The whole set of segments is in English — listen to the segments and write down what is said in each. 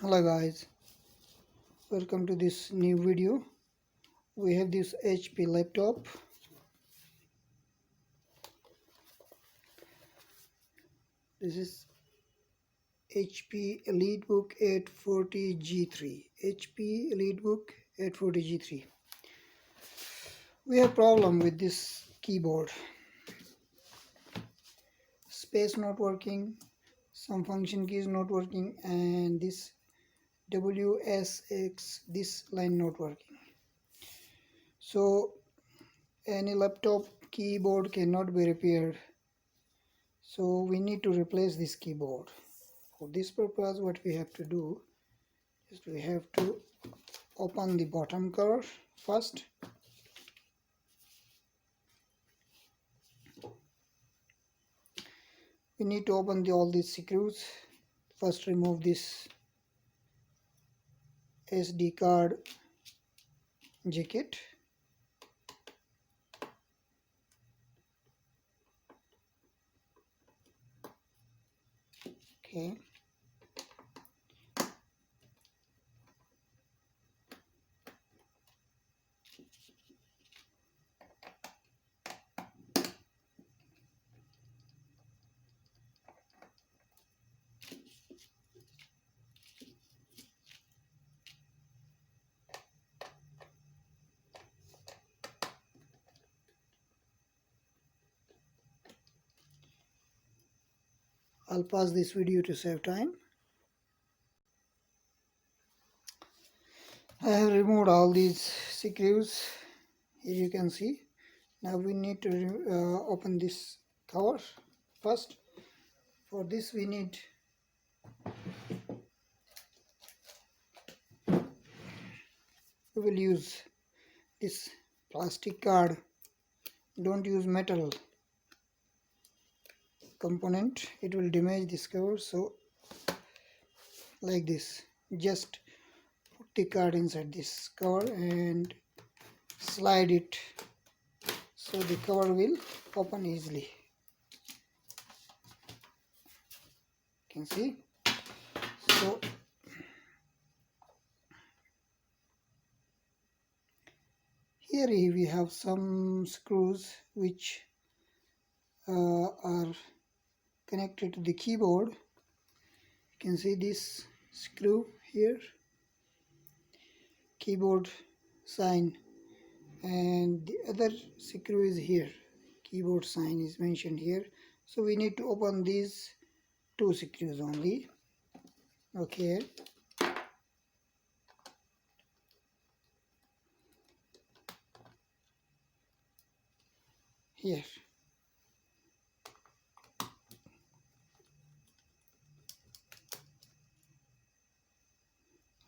Hello guys, welcome to this new video. We have this HP laptop. This is HP Elitebook 840G3. HP Elitebook 840G3. We have problem with this keyboard. Space not working, some function keys not working, and this WSX, this line not working. So any laptop keyboard cannot be repaired. So we need to replace this keyboard. For this purpose, what we have to do is we have to open the bottom cover first. We need to open all these screws. First remove this SD card jacket. Okay. I'll pause this video to save time. I have removed all these screws. Here you can see. Now we need to open this cover first. For this we need we will use this plastic card. Don't use metal component, it will damage this cover. So like this, just put the card inside this cover and slide it so the cover will open easily. You can see. So here we have some screws which are connected to the keyboard. You can see this screw here, keyboard sign, and the other screw is here, keyboard sign is mentioned here. So we need to open these two screws only. Okay, here.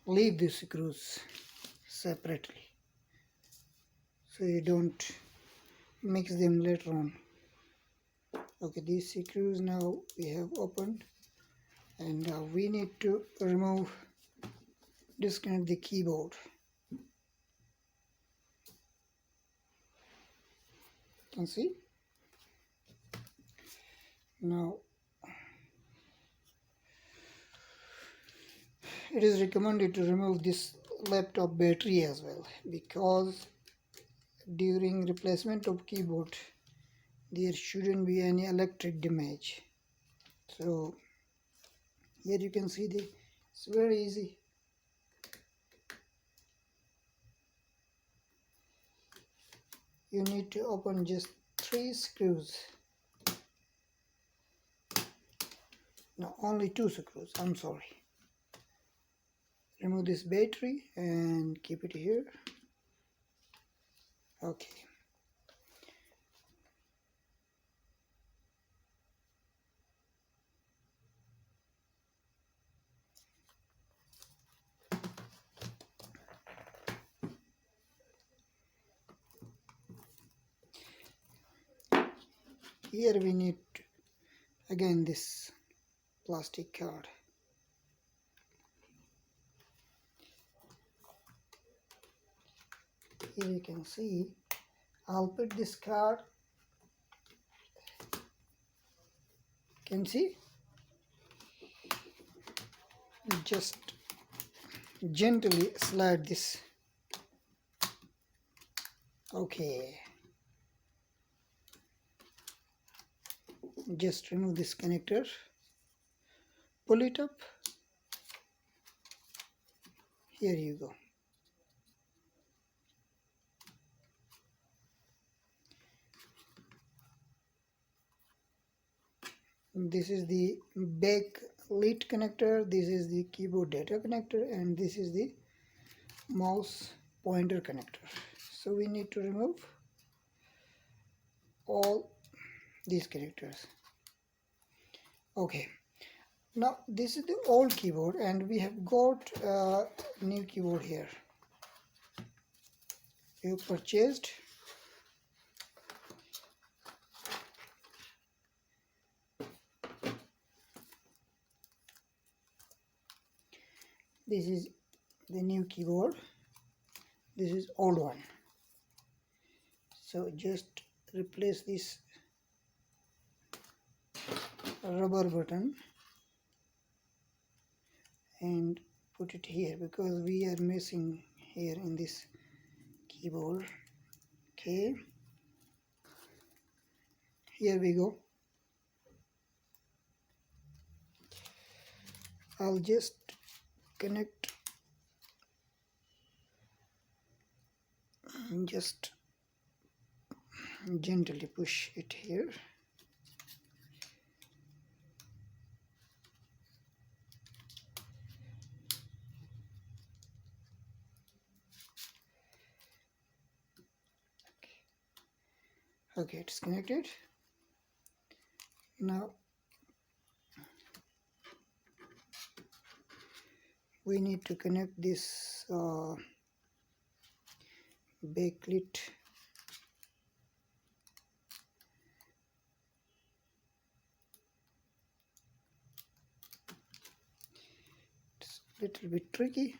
Leave the screws separately so you don't mix them later on. Okay, these screws now we have opened, and now we need to disconnect the keyboard. You can see. Now it is recommended to remove this laptop battery as well, because during replacement of keyboard there shouldn't be any electric damage. So here you can see it's very easy. You need to open just 3 screws. No, only 2 screws, I'm sorry. Remove this battery and keep it here. Okay. Here we need again this plastic card. Here you can see, I'll put this card. Can see? Just gently slide this. Okay, just remove this connector, pull it up. Here you go. This is the backlit connector, this is the keyboard data connector, and this is the mouse pointer connector. So we need to remove all these connectors. Okay, now this is the old keyboard and we have got a new keyboard here. You purchased. This is the new keyboard, this is old one. So just replace this rubber button and put it here because we are missing here in this keyboard. Okay, here we go. I'll just connect, just gently push it here. Okay, it's connected. Now we need to connect this backlit it's a little bit tricky.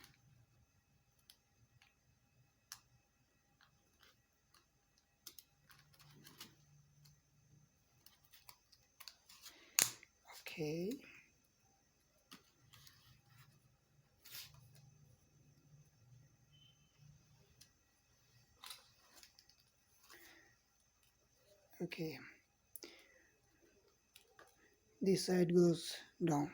Okay, okay, this side goes down.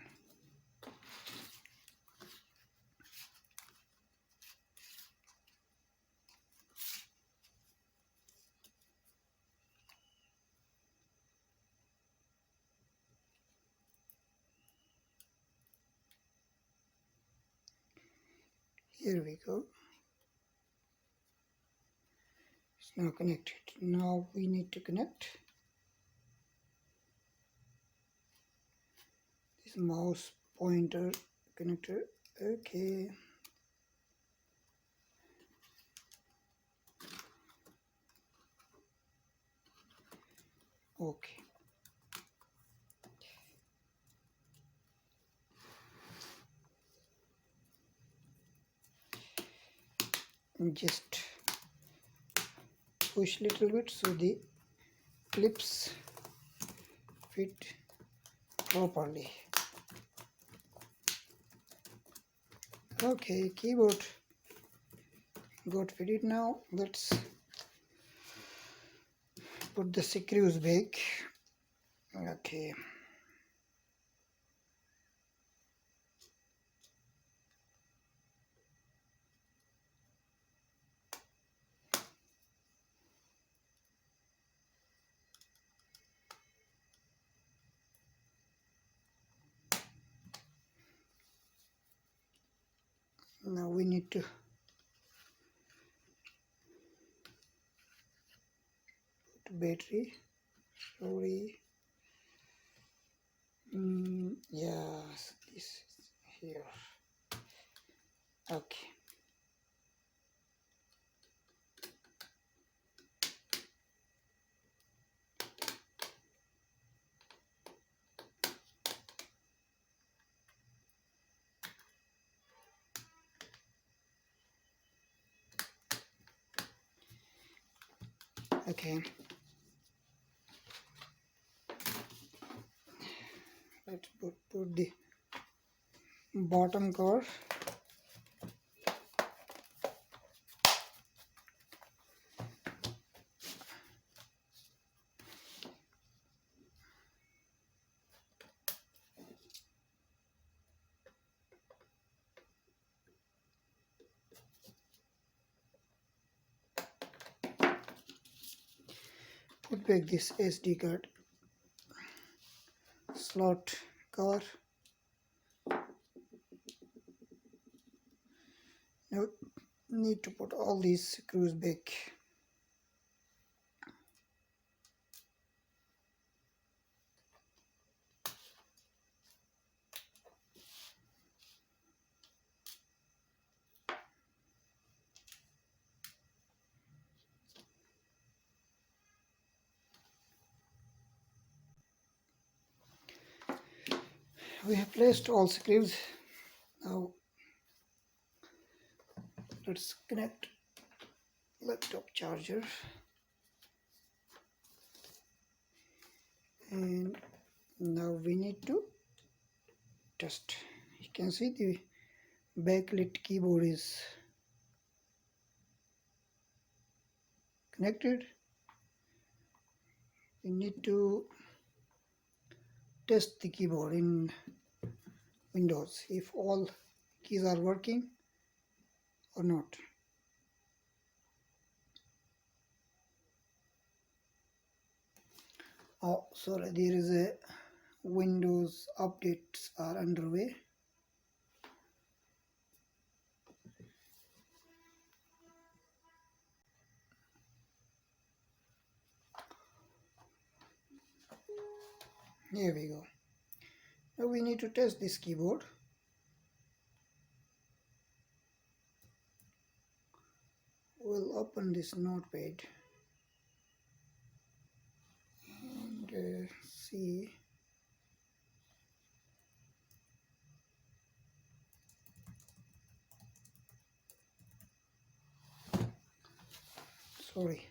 Here we go. It's now connected. Now we need to connect this mouse pointer connector. Okay, okay, just push little bit so the clips fit properly. Okay, keyboard got fitted. Now let's put the screws back. Okay, now we need to put battery. Sorry, yes, this is here. Okay, okay, let's put the bottom cover. unpack this SD card slot cover. Now need to put all these screws back. We have placed all screws. Now let's connect laptop charger, and now we need to test. You can see the backlit keyboard is connected. We need to test the keyboard in Windows if all keys are working or not. Oh, sorry, there is a Windows updates are underway. Here we go. Now we need to test this keyboard. We'll open this notepad and see. Sorry.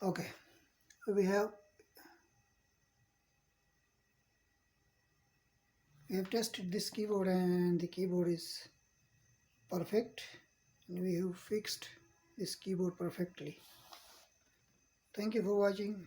Okay, we have tested this keyboard and the keyboard is perfect, and we have fixed this keyboard perfectly. Thank you for watching.